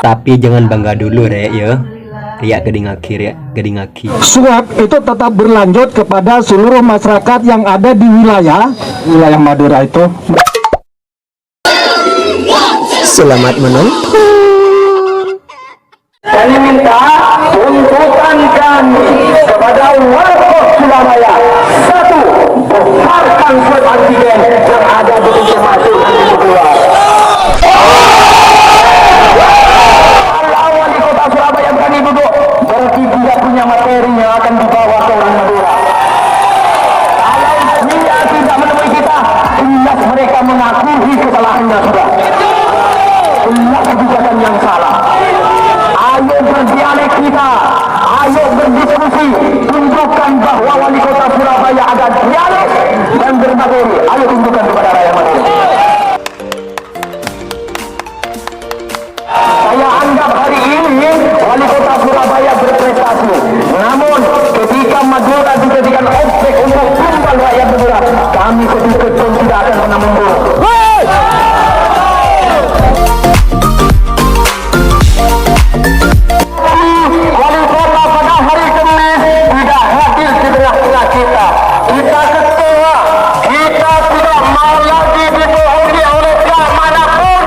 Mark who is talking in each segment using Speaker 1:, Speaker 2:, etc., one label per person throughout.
Speaker 1: Tapi jangan bangga dulu rek ya. Riak geding akhir ya, geding akhir.
Speaker 2: Suap itu tetap berlanjut kepada seluruh masyarakat yang ada di wilayah Madura itu.
Speaker 1: Selamat menonton.
Speaker 2: Kami minta tuntutan kami kepada warga Surabaya. Satu, besarkan swab antigen yang ada di pintu masuk dan pintu keluar. Kalau wali kota Surabaya berani duduk, berarti dia punya materi yang akan dibawa ke orang Madura. Kalau dia tidak menemui kita, jelas mereka mengakui kesalahannya sudah. Jelas kebijakan yang salah. Ayo berdialek kita, ayo berdiskusi, tunjukkan bahwa wali kota Surabaya ada dialek dan bermateri. Ayo tunjukkan kepada rakyat Madura. Saya anggap hari ini wali kota Surabaya berprestasi. Namun ketika Madura dijadikan objek untuk tumbal rakyat Madura, kami sedikit pun tidak akan pernah mundur. Wali kota pada hari Kamis tidak hadir di tengah-tengah kita. Kita kecewa, kita tidak mau lagi dibohongi oleh pihak manapun.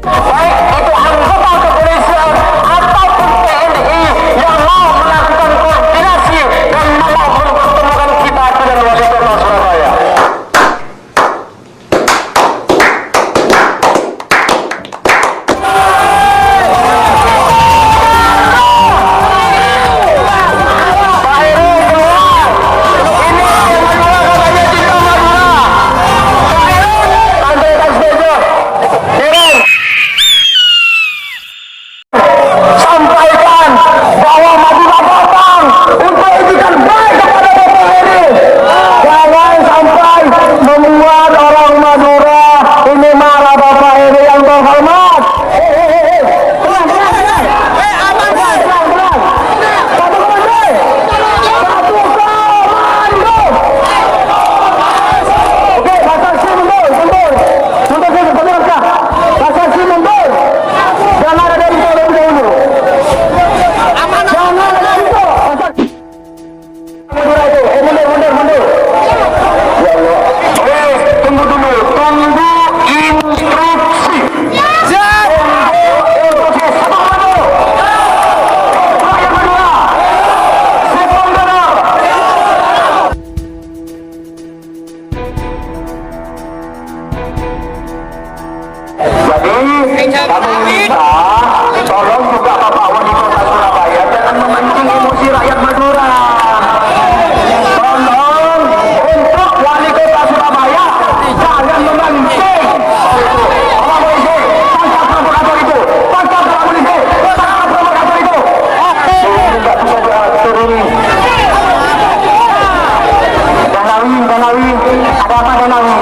Speaker 2: Baik itu anggota kepolisian ataupun TNI yang mau melakukan koordinasi dan mau mempertemukan kita dengan wali kota Surabaya. Sampaikan bahwa Madura datang untuk etikan baik kepada Bapak Heri. Jangan sampai membuat orang Madura ini marah Bapak Heri yang terhormat. Oke, Basarsi mundur. Basarsi mundur. Jangan ada di dalam dulu. Jangan ada di situ. Mundur itu. Mundur. Ya Allah. Tunggu dulu. Tunggu instruksi. Instruksi. Sabar dulu. Rakyat Madura. Sipol benar. Jadi kami minta tolong juga Bapak Wali Kota Surabaya jangan memancing emosi rakyat Madura. Tolong untuk Wali Kota Surabaya jangan memancing. Bapak polisi, tangkap provokator itu. Tangkap Bapak polisi, tangkap provokator itu. Tidak bisa turuni. Danawi, ada apa Danawi?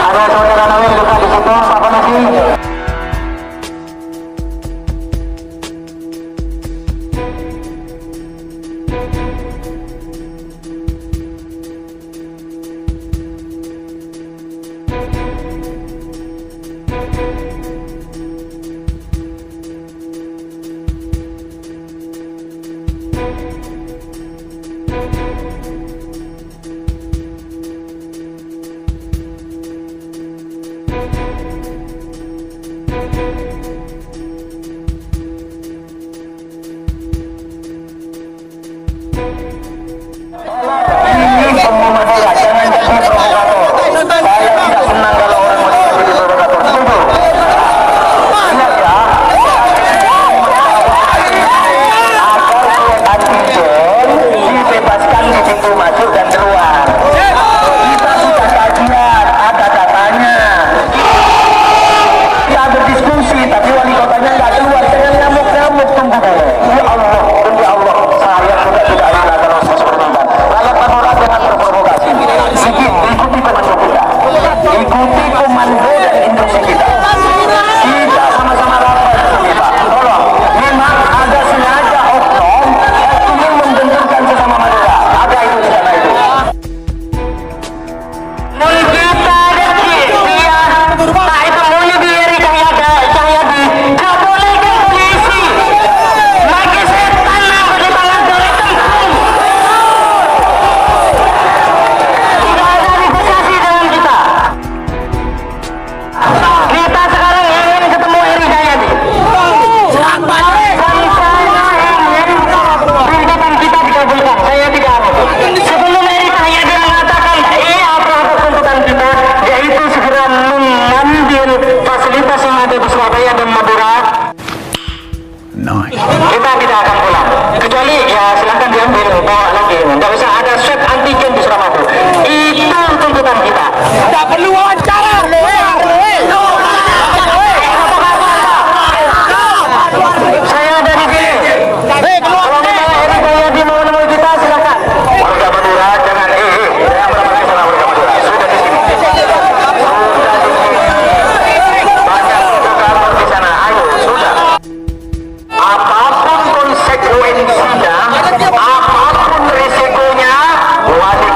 Speaker 2: Ada saudara Danawi yang dekat di situ, Pak Nasi.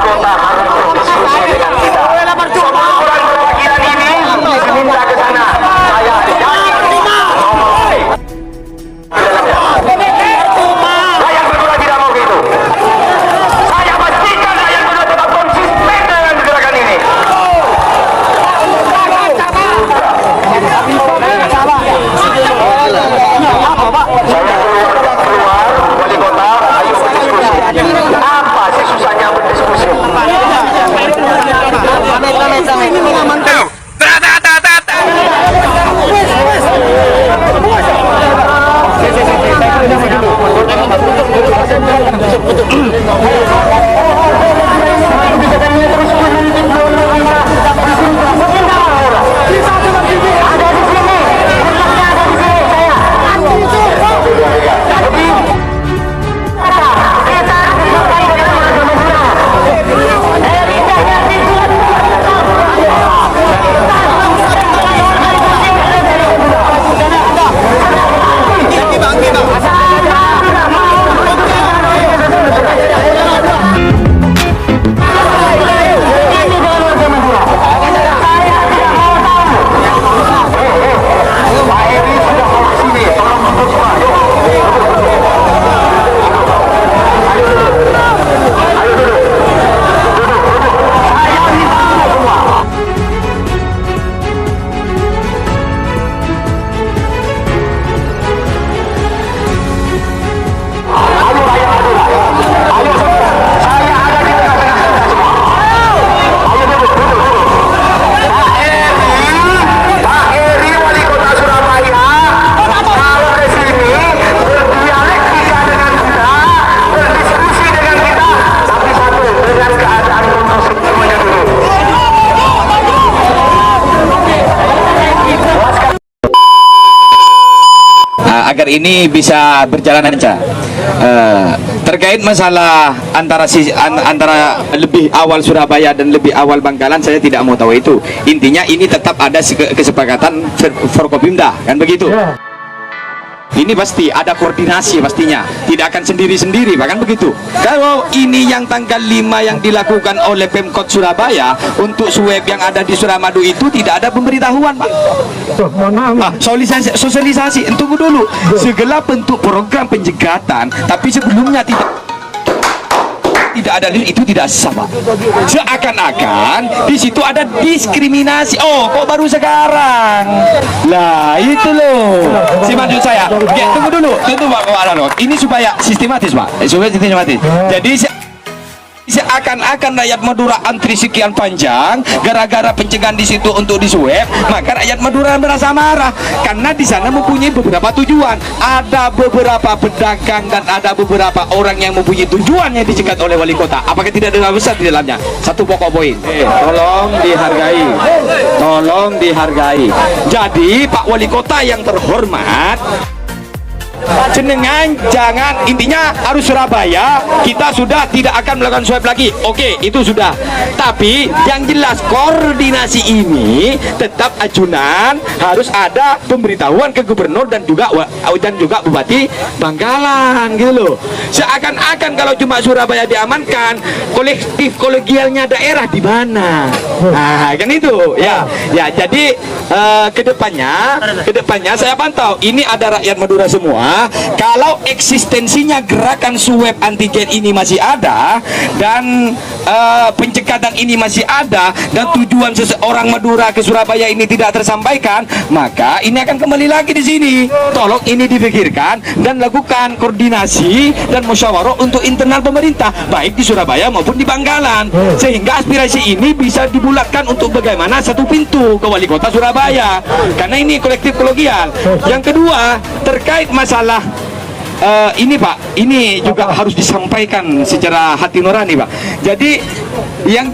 Speaker 2: kota harus berdiskusi dengan kita. Sebelum perwakilan ini diminta ke sana, saya rakyat Madura tidak mau gitu. Saya pastikan rakyat Madura tetap konsisten dengan gerakan ini. Saya keluar wali kota, ayo berdiskusi. Apa sih susahnya berdiskusi?
Speaker 3: Agar ini bisa berjalan lancar. Terkait masalah antara lebih awal Surabaya dan lebih awal Bangkalan, saya tidak mau tahu itu. Intinya ini tetap ada kesepakatan Forkopimda, kan begitu? Ini pasti ada koordinasi pastinya, tidak akan sendiri-sendiri, bahkan begitu. Kalau ini yang tanggal 5 yang dilakukan oleh Pemkot Surabaya untuk swab yang ada di Suramadu itu tidak ada pemberitahuan, Pak. Sosialisasi, tunggu dulu. Segala bentuk program penjegatan, tapi sebelumnya tidak ada, itu tidak sama. Seakan-akan di situ ada diskriminasi. Oh, kok baru sekarang? Lah, itu loh. Si maksud saya. Oke, tunggu dulu. Pak. Ini supaya sistematis, Pak. Supaya sistematis. Jadi seakan-akan rakyat Madura antri sekian panjang gara-gara pencegahan di situ untuk disuap, maka rakyat Madura merasa marah karena di sana mempunyai beberapa tujuan. Ada beberapa pedagang dan ada beberapa orang yang mempunyai tujuan yang dicegat oleh wali kota. Apakah tidak ada besar di dalamnya? Satu pokok poin. Tolong dihargai. Tolong dihargai. Jadi Pak Wali Kota yang terhormat, jenengan jangan, intinya harus Surabaya kita sudah tidak akan melakukan swab lagi. Oke, itu sudah. Tapi yang jelas koordinasi ini tetap ajunan harus ada pemberitahuan ke gubernur dan juga Bupati Bangkalan gitu loh. Seakan-akan kalau cuma Surabaya diamankan, kolektif kolegialnya daerah di mana? Nah, kan itu ya. Ya, jadi kedepannya saya pantau ini ada rakyat Madura semua. Kalau eksistensinya gerakan swab antigen ini masih ada dan pencekatan ini masih ada dan tujuan seseorang Madura ke Surabaya ini tidak tersampaikan, maka ini akan kembali lagi di sini. Tolong ini dipikirkan dan lakukan koordinasi dan musyawarah untuk internal pemerintah baik di Surabaya maupun di Bangkalan, sehingga aspirasi ini bisa dibulatkan untuk bagaimana satu pintu ke wali kota Surabaya, karena ini kolektif kolegial. Yang kedua, terkait masalah ini Pak, ini juga harus disampaikan secara hati nurani Pak. Jadi yang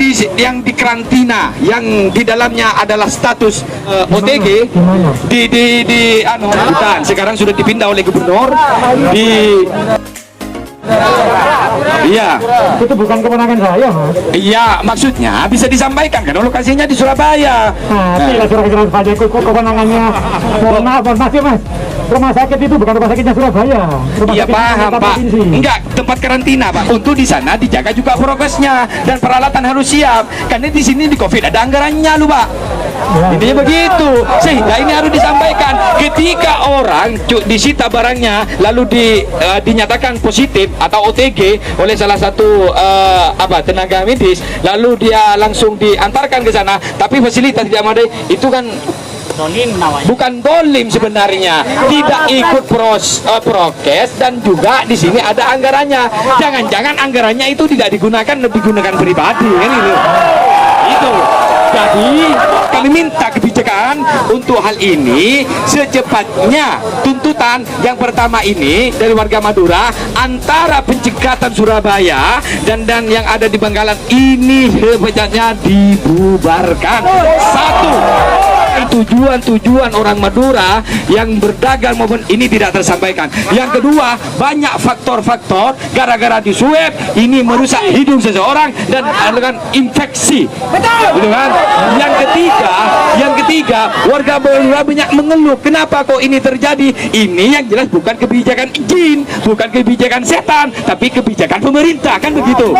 Speaker 3: di karantina, yang di dalamnya adalah status OTG bukan, sekarang sudah dipindah oleh gubernur Iya.
Speaker 4: Itu bukan kewenangan saya, Mas.
Speaker 3: Iya, maksudnya bisa disampaikan kan lokasinya di Surabaya.
Speaker 4: Nah, tidak Surabaya itu kewenangannya. Mohon maaf, Mas ya, Mas. Rumah sakit itu bukan rumah sakitnya Surabaya.
Speaker 3: Iya paham Pak. Enggak, tempat karantina Pak. Untuk di sana dijaga juga prokesnya dan peralatan harus siap. Karena di sini di COVID ada anggarannya lu Pak. Intinya begitu. Sehingga ini harus disampaikan. Ketika orang disita barangnya lalu dinyatakan positif atau OTG oleh salah satu tenaga medis, lalu dia langsung diantarkan ke sana, tapi fasilitas tidak memadai, itu kan bukan dolim sebenarnya, tidak ikut prokes dan juga di sini ada anggarannya. Jangan-jangan anggarannya itu tidak digunakan pribadi kan itu. Jadi kami minta kebijakan untuk hal ini secepatnya. Tuntutan yang pertama ini dari warga Madura, antara pencekatan Surabaya dan yang ada di Bangkalan ini secepatnya dibubarkan. Satu, tujuan orang Madura yang berdagang maupun ini tidak tersampaikan. Yang kedua, banyak faktor-faktor gara-gara di swab ini merusak hidung seseorang dan dengan infeksi. Betul kan? Yang ketiga, warga Madura banyak mengeluh, kenapa kok ini terjadi? Ini yang jelas bukan kebijakan jin, bukan kebijakan setan, tapi kebijakan pemerintah, kan begitu.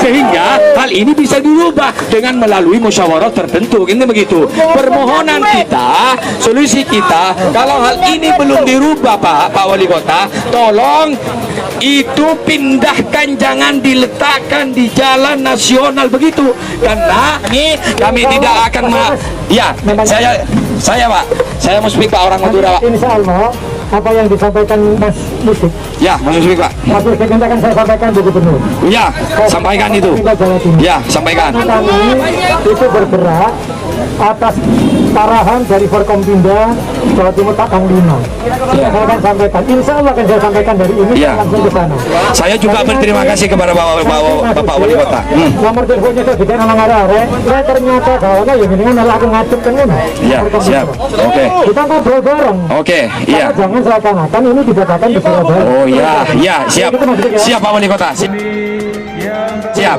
Speaker 3: Sehingga hal ini bisa dirubah dengan melalui musyawarah tertentu, ini begitu. Permohonan kita, solusi kita, kalau hal ini belum dirubah Pak Wali Kota, tolong itu pindahkan, jangan diletakkan di jalan nasional begitu, karena kami tidak akan saya Pak, saya mau speak Pak, orang Madura Pak.
Speaker 4: Insya Allah apa yang disampaikan Mas Musik.
Speaker 3: Ya, Mas Musik Pak.
Speaker 4: Mas Musik minta kan saya sampaikan di Gubernur.
Speaker 3: Ya, sampaikan itu. Ya, sampaikan.
Speaker 4: Kami itu bergerak atas arahan dari Forkompinda Jawa Timur Pak Panglima. Saya akan sampaikan, insya Allah akan saya sampaikan dari ini langsung ke sana.
Speaker 3: Saya juga berterima kasih kepada Bapak Wali Kota.
Speaker 4: Nomor teleponnya saya bicara nama arah-arah. Ternyata kawannya yang ini malah aku ngajak kan ini.
Speaker 3: Iya, siap. Oke.
Speaker 4: Kita ngobrol bareng.
Speaker 3: Oke, iya.
Speaker 4: Jangan seakan-akan ini dikatakan di Surabaya.
Speaker 3: Oh iya, siap. Siap Pak Wali Kota. Siap.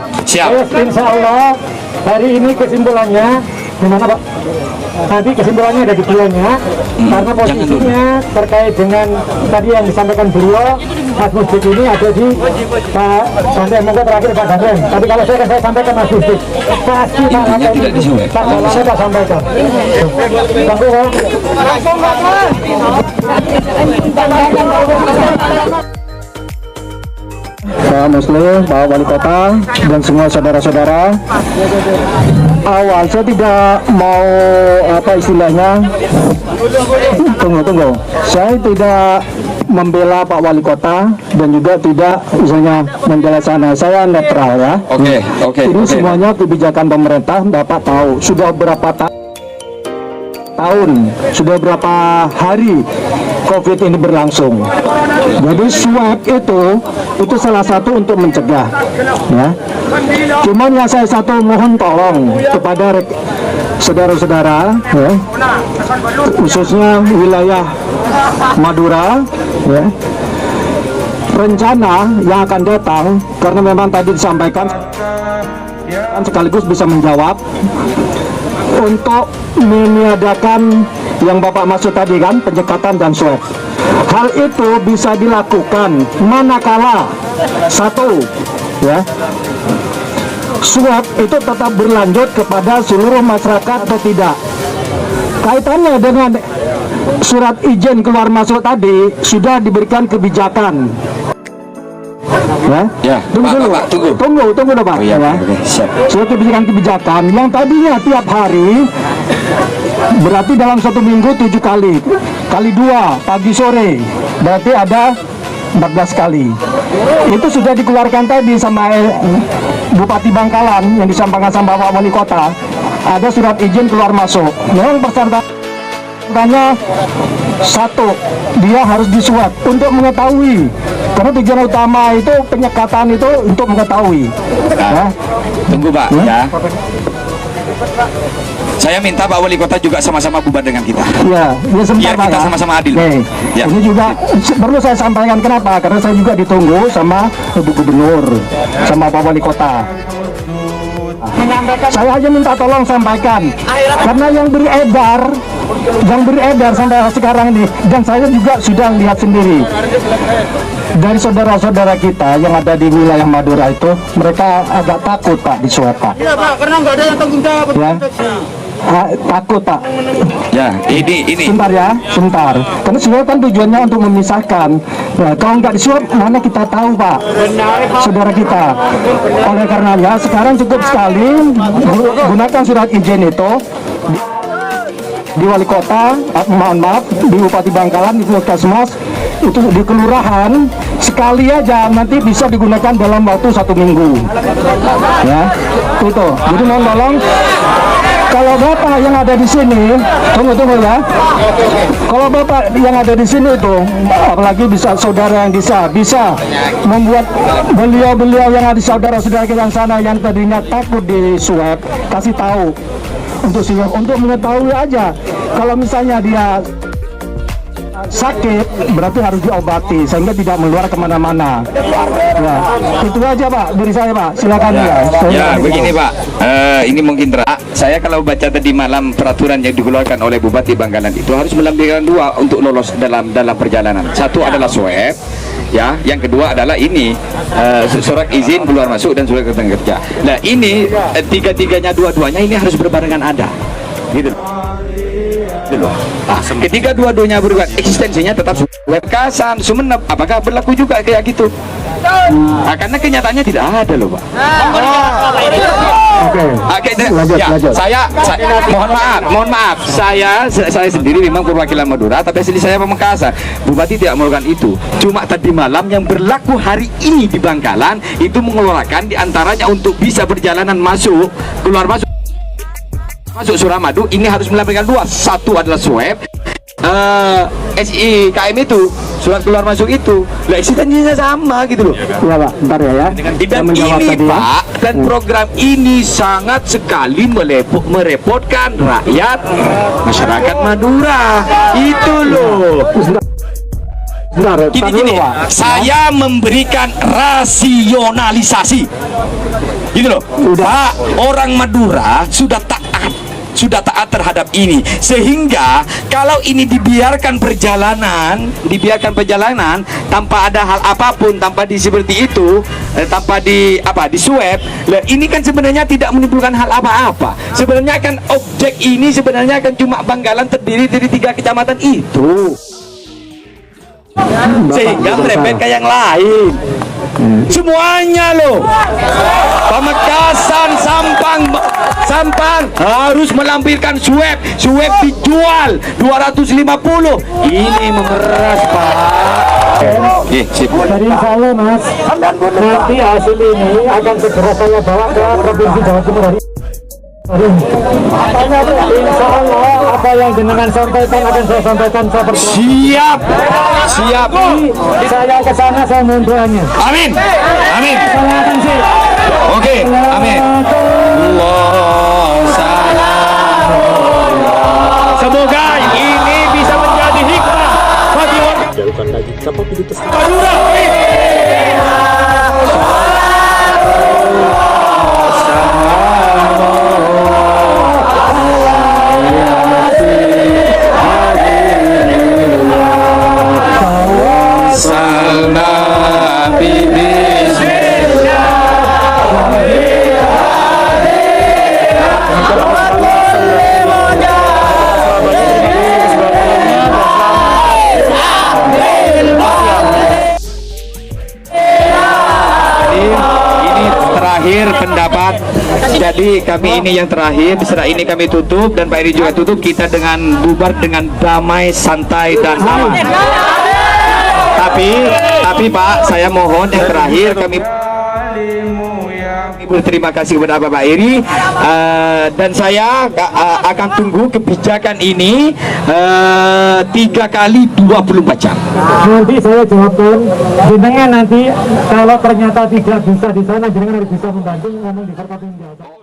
Speaker 4: Insya Allah hari ini kesimpulannya gimana Pak? Nanti kesimpulannya ada di beliaunya, karena posisinya terkait dengan tadi yang disampaikan beliau, Mas Musik ini ada di Pak Dandem, monggo terakhir Pak Dandem. Tapi kalau saya sampaikan Mas Musik, pasti Pak Dandem Pak sampaikan. Pak Muslim, Pak Wali Kota, dan semua saudara-saudara, awal saya tidak mau tunggu. Saya tidak membela Pak Wali Kota dan juga tidak misalnya membela sana. Saya netral ya. Oke. Ini semuanya kebijakan pemerintah. Bapak tahu sudah berapa tahun, sudah berapa hari COVID ini berlangsung. Jadi swab itu salah satu untuk mencegah, ya. Cuman yang saya mohon tolong kepada saudara-saudara, ya, khususnya wilayah Madura, ya, rencana yang akan datang, karena memang tadi disampaikan sekaligus bisa menjawab untuk meniadakan yang Bapak maksud tadi kan, penyekatan dan swab. Hal itu bisa dilakukan manakala satu, ya, swab itu tetap berlanjut kepada seluruh masyarakat atau tidak. Kaitannya dengan surat izin keluar masuk tadi sudah diberikan kebijakan. Tunggu dong Pak. Suatu kebijakan yang tadinya tiap hari, berarti dalam 1 minggu 7 kali 2 pagi sore, berarti ada 14 kali. Itu sudah dikeluarkan tadi sama Bupati Bangkalan yang disampaikan sama Pak Wali Kota. Ada surat izin keluar masuk. Memang persyaratannya satu, dia harus disuap untuk mengetahui. Karena tujuan utama itu penyekatan itu untuk mengetahui.
Speaker 3: Tunggu Pak, ya. Saya minta Pak Wali Kota juga sama-sama bubar dengan kita.
Speaker 4: Ya, ya sebentar
Speaker 3: Biar
Speaker 4: Pak
Speaker 3: kita
Speaker 4: ya.
Speaker 3: sama-sama adil.
Speaker 4: Nih,
Speaker 3: Ya.
Speaker 4: ini juga perlu saya sampaikan kenapa? Karena saya juga ditunggu sama Ibu Gubernur, sama Pak Wali Kota. Saya hanya minta tolong sampaikan, karena yang beredar sampai sekarang ini, dan saya juga sudah lihat sendiri dari saudara-saudara kita yang ada di wilayah Madura itu, mereka agak takut Pak di swab Pak.
Speaker 5: Iya Pak, karena nggak ada yang tanggung jawab.
Speaker 4: Ya. Takut Pak.
Speaker 3: Ya, ini.
Speaker 4: Sebentar ya, sebentar. Karena swab kan tujuannya untuk memisahkan. Nah, kalau nggak disuap, mana kita tahu Pak, saudara kita. Oleh karenanya, sekarang cukup sekali gunakan surat izin itu di wali kota, mohon maaf, di Bupati Bangkalan, di Puskesmas, itu di kelurahan, sekali aja nanti bisa digunakan dalam waktu 1 minggu. Ya, itu. Jadi mohon tolong. Kalau Bapak yang ada di sini, tunggu ya. Kalau Bapak yang ada di sini itu, apalagi bisa saudara yang bisa membuat beliau-beliau yang ada di saudara-saudara kita yang sana yang tadinya takut di swab, kasih tahu untuk swab, untuk mengetahui aja. Kalau misalnya dia sakit, berarti harus diobati sehingga tidak meluar kemana-mana. Ya, itu aja Pak dari saya Pak. Silakan ya.
Speaker 3: Ya, begini Pak. Ini mungkin saya kalau baca tadi malam peraturan yang dikeluarkan oleh Bupati Bangkalan itu harus melampirkan 2 untuk lolos dalam perjalanan. Satu adalah swab, ya. Yang kedua adalah ini surat izin keluar masuk dan surat keterangan kerja. Nah ini tiga-tiganya dua-duanya ini harus berbarengan ada, gitu. Nah, ketika dua-duanya berubah, eksistensinya tetap Webkasan, Sumeneb, apakah berlaku juga kayak gitu? Nah, karena kenyataannya tidak ada loh Pak.
Speaker 4: Oke. Lanjut.
Speaker 3: Saya mohon maaf, saya sendiri memang perwakilan Madura, tapi asli saya Pamekasan. Bupati tidak melakukan itu. Cuma tadi malam yang berlaku hari ini di Bangkalan itu mengeluarkan diantaranya untuk bisa perjalanan keluar masuk Suramadu ini harus melampirkan 2. Satu adalah swab, SIKM itu surat keluar masuk itu. Lah eksistensinya sama gitu loh.
Speaker 4: Ya Pak, bentar ya.
Speaker 3: Dan ini Pak, dan program ini sangat sekali merepotkan rakyat masyarakat Madura. Itu loh. Gini, saya memberikan rasionalisasi. Gitu loh. Pak, orang Madura sudah taat terhadap ini, sehingga kalau ini dibiarkan perjalanan tanpa ada hal apapun, tanpa seperti itu, tanpa di swab, ini kan sebenarnya tidak menimbulkan hal apa-apa. Sebenarnya kan objek ini sebenarnya kan cuma Bangkalan terdiri dari 3 kecamatan itu, sehingga merembet ke yang lain. Semuanya loh, Pamekasan, Sampang harus melampirkan swab dijual 250. Ini memeras Pak.
Speaker 4: Dari saya Mas, nanti hasil ini akan segera saya bawa ke Provinsi Jawa Timur. Insya Allah apa yang jenengan sampaikan akan saya sampaikan seperti
Speaker 3: Siap.
Speaker 4: saya ke sana, saya mohon doanya.
Speaker 3: Amin.
Speaker 4: Saya akan sih.
Speaker 3: Oke, amin. Semoga ini bisa menjadi hikmah bagi warga Madura. Pendapat. Jadi kami ini yang terakhir, setelah ini kami tutup dan Pak Eri juga tutup, kita dengan bubar dengan damai, santai dan aman. Tapi Pak, saya mohon yang terakhir kami berterima kasih kepada Bapak Eri, dan saya akan tunggu kebijakan ini 3 kali 24 jam.
Speaker 4: Nanti saya jawabkan, jenengan nanti kalau ternyata tidak bisa di sana, jenengan harus bisa membantu ngomong di Forkopimda.